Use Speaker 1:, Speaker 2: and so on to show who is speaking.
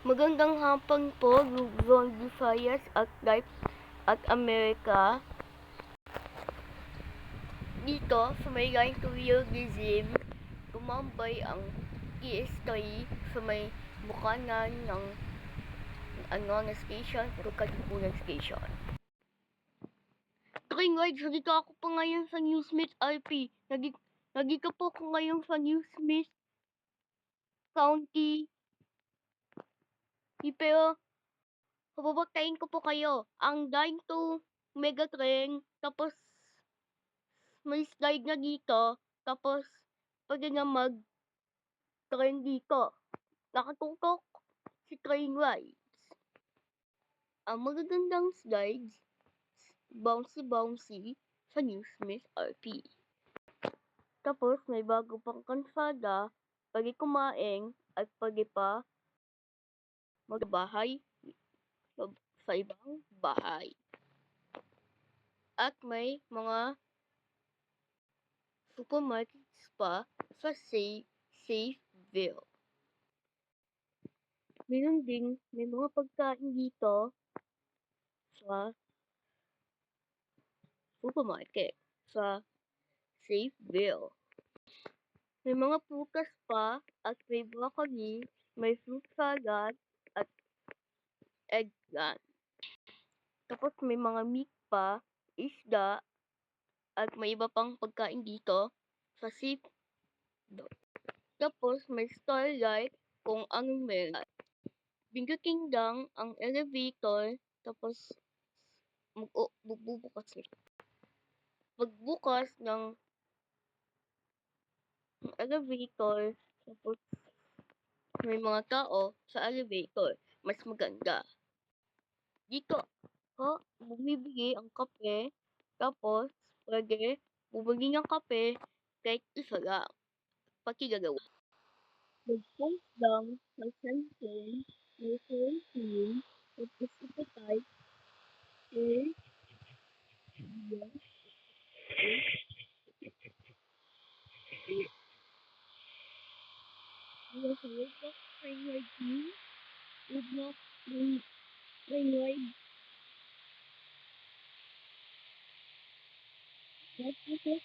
Speaker 1: Magandang hapon po, Luzon, Visayas at Life at Amerika. Dito sa may line to realism, tumambay ang ES3 sa may bukanan ng na station, Katipunan Station. Train rides, nagika ako pa ngayon sa Newsmith RP. Nagika po ako ngayon sa Newsmith County. Pero bababatayin ko po kayo. Ang line to Megatrain, tapos may slide na dito, tapos pwede na mag-train dito. Nakatutok si Train Rides. Ang magagandang slides, bouncy sa Newsmith RP. Tapos may bago pang kansada, pwede kumain at pwede pa magbahay sa ibang bahay. At may mga supermarkets pa sa Safeville. Meron din, may mga pagkain dito sa supermarket sa Safeville. May mga prutas pa at may broccoli, may fruit salad at eggplant. Tapos may mga meat pa, isda, at may iba pang pagkain dito sa Safeville. Tapos may starlight kung anong meron. Pindutin lang ang elevator, tapos magbubukas ito. Pagbukas ng elevator, tapos may mga tao sa elevator, mas maganda. Dito, bumibili ang kape, tapos pwede bumili ng kape kahit isa lang. Pakigagawa. Mag-post lang ng cellphone, may phone pin, tapos ipatype, train ride me, would not train ride. That's it.